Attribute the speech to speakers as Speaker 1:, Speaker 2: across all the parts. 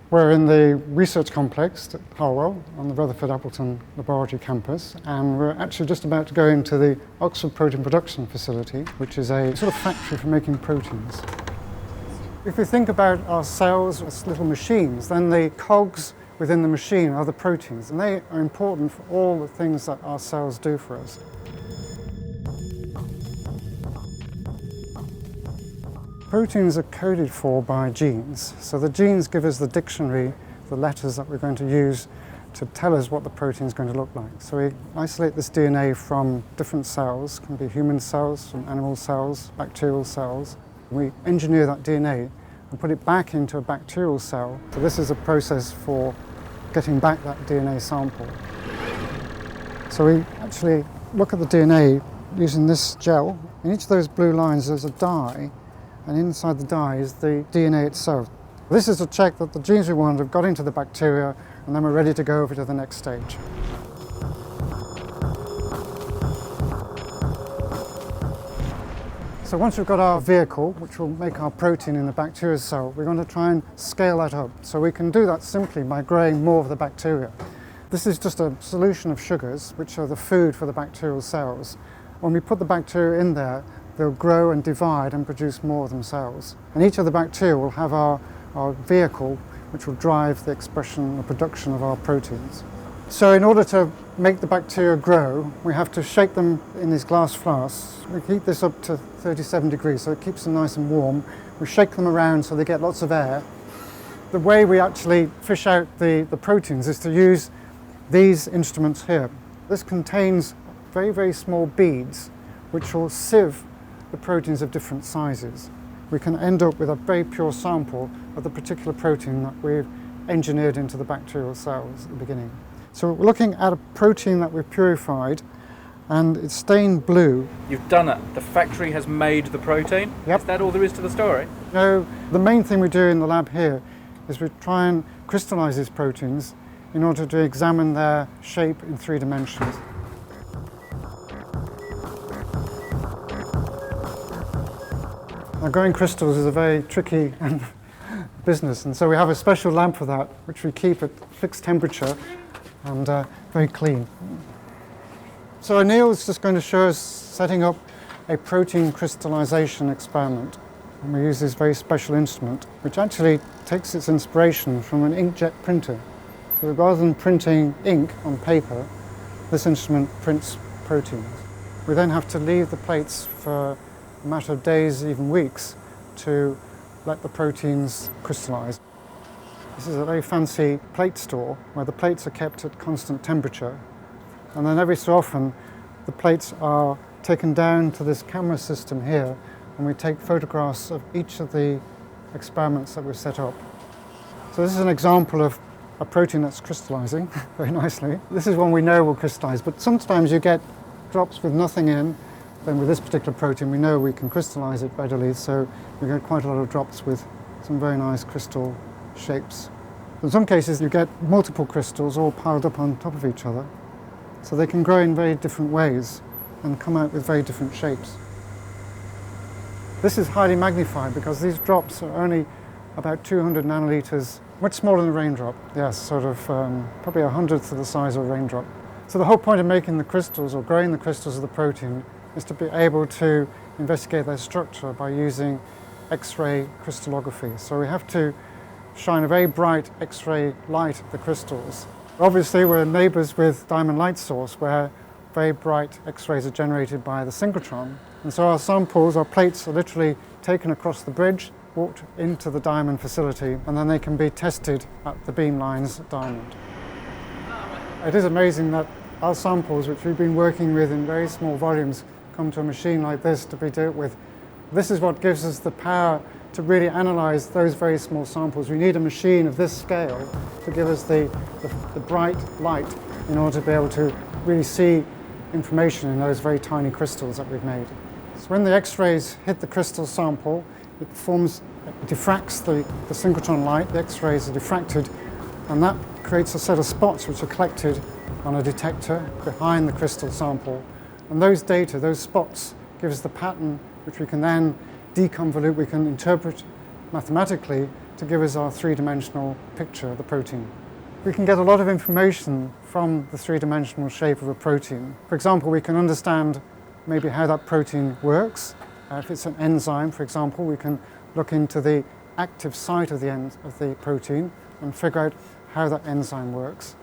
Speaker 1: We're in the research complex at Harwell on the Rutherford Appleton Laboratory campus, and we're actually just about to go into the Oxford Protein Production Facility, which is a sort of factory for making proteins. If we think about our cells as little machines, then the cogs within the machine are the proteins, and they are important for all the things that our cells do for us. Proteins are coded for by genes, so the genes give us the dictionary, the letters that we're going to use to tell us what the protein is going to look like. So we isolate this DNA from different cells, can be human cells, from animal cells, bacterial cells. We engineer that DNA and put it back into a bacterial cell. So this is a process for getting back that DNA sample. So we actually look at the DNA using this gel. In each of those blue lines there's a dye, and inside the dye is the DNA itself. This is to check that the genes we want have got into the bacteria, and then we're ready to go over to the next stage. So once we've got our vehicle, which will make our protein in the bacterial cell, we're going to try and scale that up. So we can do that simply by growing more of the bacteria. This is just a solution of sugars, which are the food for the bacterial cells. When we put the bacteria in there, they'll grow and divide and produce more of themselves. And each of the bacteria will have our vehicle, which will drive the expression or production of our proteins. So in order to make the bacteria grow, we have to shake them in these glass flasks. We heat this up to 37 degrees, so it keeps them nice and warm. We shake them around so they get lots of air. The way we actually fish out the proteins is to use these instruments here. This contains very, very small beads, which will sieve the proteins of different sizes. We can end up with a very pure sample of the particular protein that we've engineered into the bacterial cells at the beginning. So we're looking at a protein that we've purified, and it's stained blue.
Speaker 2: You've done it. The factory has made the protein?
Speaker 1: Yep.
Speaker 2: Is that all there is to the story?
Speaker 1: No, the main thing we do in the lab here is we try and crystallize these proteins in order to examine their shape in 3 dimensions. Now, growing crystals is a very tricky business, and so we have a special lamp for that, which we keep at fixed temperature and very clean. So Neil's just going to show us setting up a protein crystallization experiment. And we use this very special instrument, which actually takes its inspiration from an inkjet printer. So rather than printing ink on paper, this instrument prints proteins. We then have to leave the plates for a matter of days, even weeks, to let the proteins crystallize. This is a very fancy plate store where the plates are kept at constant temperature, and then every so often the plates are taken down to this camera system here, and we take photographs of each of the experiments that we've set up. So this is an example of a protein that's crystallizing very nicely. This is one we know will crystallize, but sometimes you get drops with nothing in. Then with this particular protein we know we can crystallize it readily, so we get quite a lot of drops with some very nice crystal shapes. In some cases you get multiple crystals all piled up on top of each other, so they can grow in very different ways and come out with very different shapes. This is highly magnified because these drops are only about 200 nanoliters, much smaller than a raindrop. Yes, sort of probably 100th of the size of a raindrop. So the whole point of making the crystals or growing the crystals of the protein is to be able to investigate their structure by using X-ray crystallography. So we have to shine a very bright X-ray light at the crystals. Obviously we're neighbours with diamond light source, where very bright X-rays are generated by the synchrotron. And so our samples, our plates, are literally taken across the bridge, walked into the diamond facility, and then they can be tested at the beamlines at Diamond. It is amazing that our samples, which we've been working with in very small volumes, come to a machine like this to be dealt with. This is what gives us the power to really analyse those very small samples. We need a machine of this scale to give us the bright light in order to be able to really see information in those very tiny crystals that we've made. So when the X-rays hit the crystal sample, it diffracts the synchrotron light, the X-rays are diffracted, and that creates a set of spots which are collected on a detector behind the crystal sample. And those data, those spots, give us the pattern which we can then deconvolute, we can interpret mathematically to give us our three-dimensional picture of the protein. We can get a lot of information from the three-dimensional shape of a protein. For example, we can understand maybe how that protein works. If it's an enzyme, for example, we can look into the active site of the protein and figure out how that enzyme works.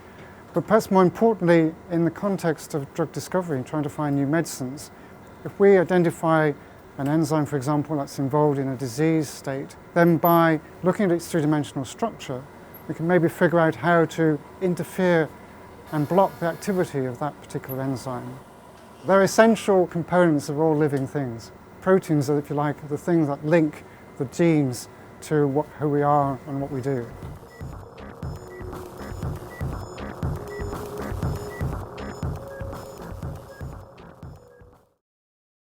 Speaker 1: But perhaps more importantly, in the context of drug discovery and trying to find new medicines, if we identify an enzyme, for example, that's involved in a disease state, then by looking at its three-dimensional structure, we can maybe figure out how to interfere and block the activity of that particular enzyme. They're essential components of all living things. Proteins are, if you like, the things that link the genes to who we are and what we do.